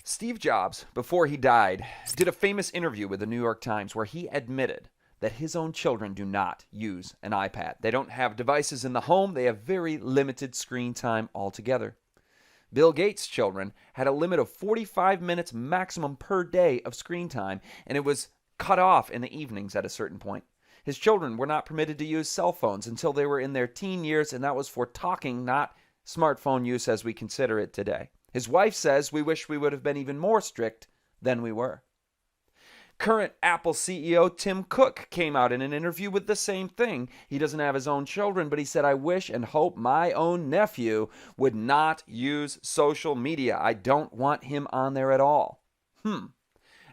Steve Jobs, before he died, did a famous interview with the New York Times where he admitted that his own children do not use an iPad. They don't have devices in the home. They have very limited screen time altogether. Bill Gates' children had a limit of 45 minutes maximum per day of screen time, and it was cut off in the evenings at a certain point. His children were not permitted to use cell phones until they were in their teen years, and that was for talking, not smartphone use as we consider it today. His wife says, "We wish we would have been even more strict than we were." Current Apple CEO Tim Cook came out in an interview with the same thing. He doesn't have his own children, but he said, "I wish and hope my own nephew would not use social media. I don't want him on there at all."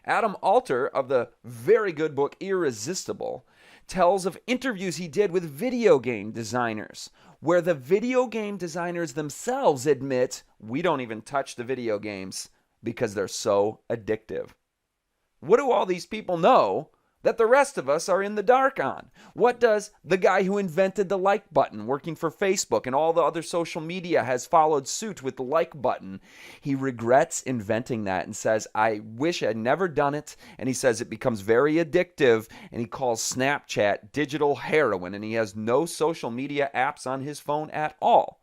Adam Alter of the very good book Irresistible tells of interviews he did with video game designers, where the video game designers themselves admit, we don't even touch the video games because they're so addictive. What do all these people know that the rest of us are in the dark on? What does the guy who invented the like button, working for Facebook and all the other social media, has followed suit with the like button? He regrets inventing that and says, "I wish I'd never done it." And he says it becomes very addictive, and he calls Snapchat digital heroin, and he has no social media apps on his phone at all.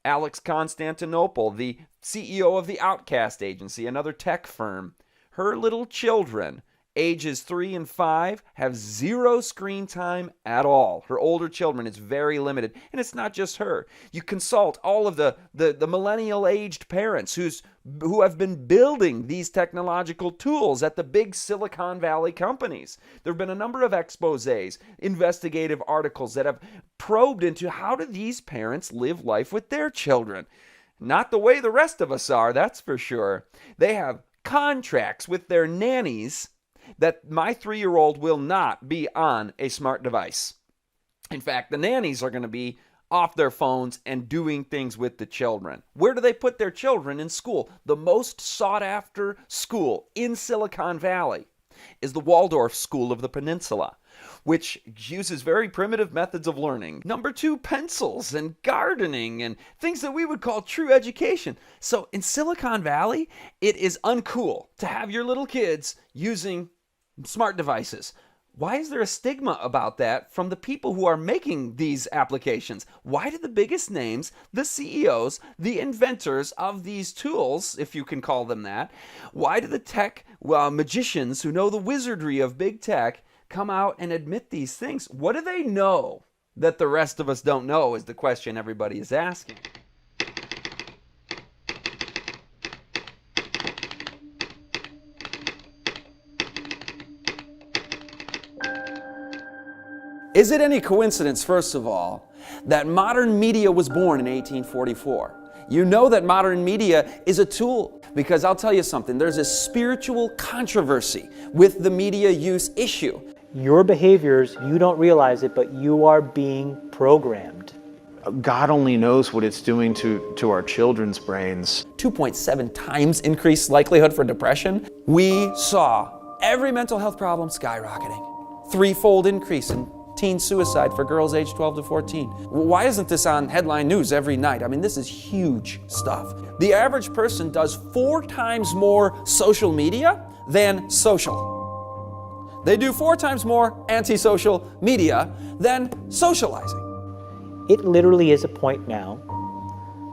Alex Constantinople, the CEO of the Outcast Agency, another tech firm, her little children, ages 3 and 5, have zero screen time at all. Her older children, it's very limited. And it's not just her. You consult all of the millennial-aged parents who have been building these technological tools at the big Silicon Valley companies. There have been a number of exposés, investigative articles that have probed into how do these parents live life with their children. Not the way the rest of us are, that's for sure. They have contracts with their nannies that my 3-year-old will not be on a smart device. In fact, the nannies are going to be off their phones and doing things with the children. Where do they put their children in school? The most sought after school in Silicon Valley is the Waldorf School of the Peninsula, which uses very primitive methods of learning. Number 2, pencils and gardening and things that we would call true education. So in Silicon Valley, it is uncool to have your little kids using smart devices. Why is there a stigma about that from the people who are making these applications? Why do the biggest names, the CEOs, the inventors of these tools, if you can call them that, why do the tech magicians who know the wizardry of big tech come out and admit these things? What do they know that the rest of us don't know is the question everybody is asking. Is it any coincidence, first of all, that modern media was born in 1844? You know that modern media is a tool, because I'll tell you something, there's a spiritual controversy with the media use issue. Your behaviors, you don't realize it, but you are being programmed. God only knows what it's doing to our children's brains. 2.7 times increased likelihood for depression. We saw every mental health problem skyrocketing. 3-fold increase in teen suicide for girls aged 12 to 14. Why isn't this on headline news every night? I mean, this is huge stuff. The average person does 4 times more social media than social. They do 4 times more anti-social media than socializing. It literally is a point now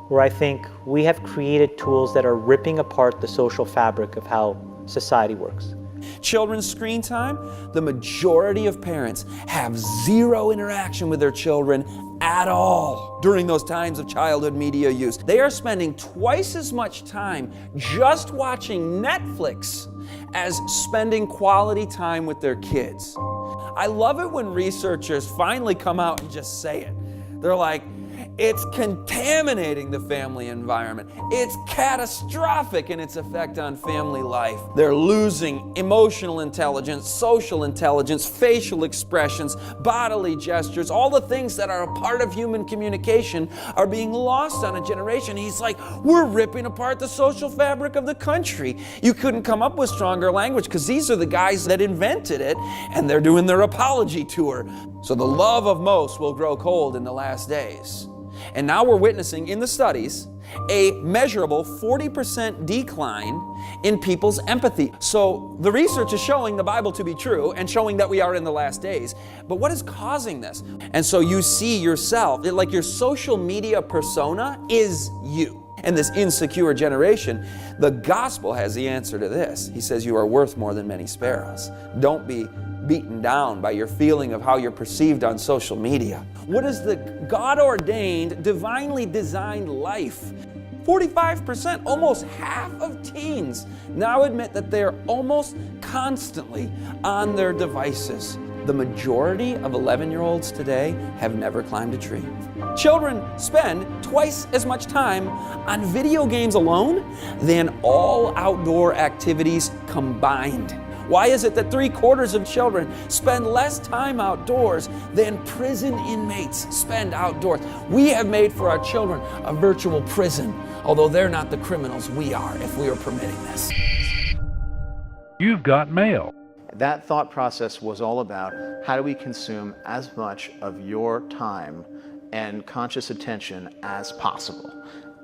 where I think we have created tools that are ripping apart the social fabric of how society works. Children's screen time, the majority of parents have 0 interaction with their children at all during those times of childhood media use. They are spending twice as much time just watching Netflix as spending quality time with their kids. I love it when researchers finally come out and just say it. They're like, it's contaminating the family environment. It's catastrophic in its effect on family life. They're losing emotional intelligence, social intelligence, facial expressions, bodily gestures, all the things that are a part of human communication are being lost on a generation. He's like, we're ripping apart the social fabric of the country. You couldn't come up with stronger language because these are the guys that invented it, and they're doing their apology tour. So the love of most will grow cold in the last days. And now we're witnessing in the studies a measurable 40% decline in people's empathy. So the research is showing the Bible to be true and showing that we are in the last days. But what is causing this? And so you see yourself, like your social media persona is you. In this insecure generation, the gospel has the answer to this. He says you are worth more than many sparrows. Don't be beaten down by your feeling of how you're perceived on social media. What is the God-ordained, divinely designed life? 45%, almost half of teens now admit that they're almost constantly on their devices. The majority of 11-year-olds today have never climbed a tree. Children spend twice as much time on video games alone than all outdoor activities combined. Why is it that 3/4 of children spend less time outdoors than prison inmates spend outdoors? We have made for our children a virtual prison, although they're not the criminals we are if we are permitting this. You've got mail. That thought process was all about how do we consume as much of your time and conscious attention as possible.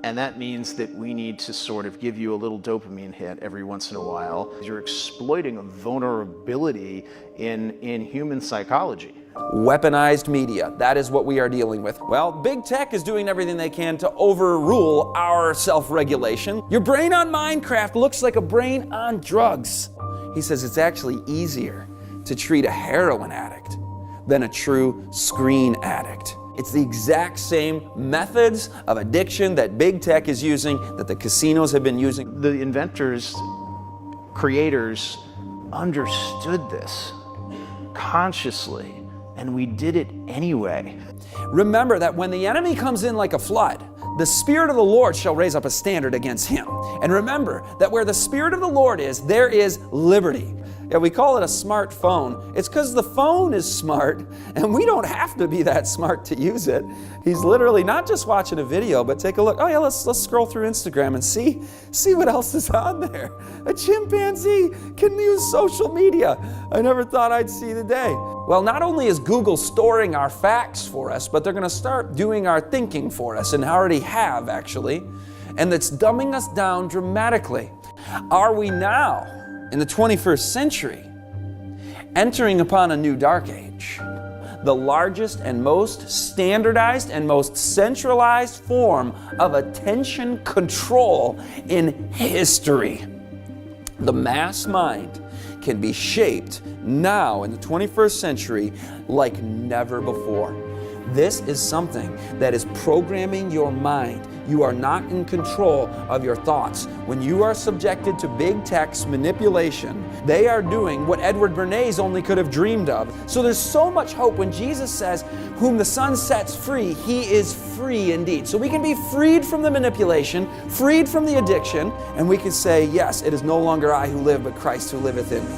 And that means that we need to sort of give you a little dopamine hit every once in a while. You're exploiting a vulnerability in human psychology. Weaponized media, that is what we are dealing with. Well, big tech is doing everything they can to overrule our self-regulation. Your brain on Minecraft looks like a brain on drugs. He says it's actually easier to treat a heroin addict than a true screen addict. It's the exact same methods of addiction that big tech is using, that the casinos have been using. The inventors, creators understood this consciously, and we did it anyway. Remember that when the enemy comes in like a flood, the Spirit of the Lord shall raise up a standard against him. And remember that where the Spirit of the Lord is, there is liberty. Yeah, we call it a smartphone. It's because the phone is smart, and we don't have to be that smart to use it. He's literally not just watching a video, but take a look. Oh yeah, let's scroll through Instagram and see what else is on there. A chimpanzee can use social media. I never thought I'd see the day. Well, not only is Google storing our facts for us, but they're going to start doing our thinking for us, and already have actually, and that's dumbing us down dramatically. Are we now, in the 21st century, entering upon a new dark age? The largest and most standardized and most centralized form of attention control in history. The mass mind can be shaped now in the 21st century like never before. This is something that is programming your mind. You are not in control of your thoughts. When you are subjected to big tech's manipulation, they are doing what Edward Bernays only could have dreamed of. So there's so much hope when Jesus says, whom the Son sets free, he is free indeed. So we can be freed from the manipulation, freed from the addiction, and we can say, yes, it is no longer I who live, but Christ who liveth in me.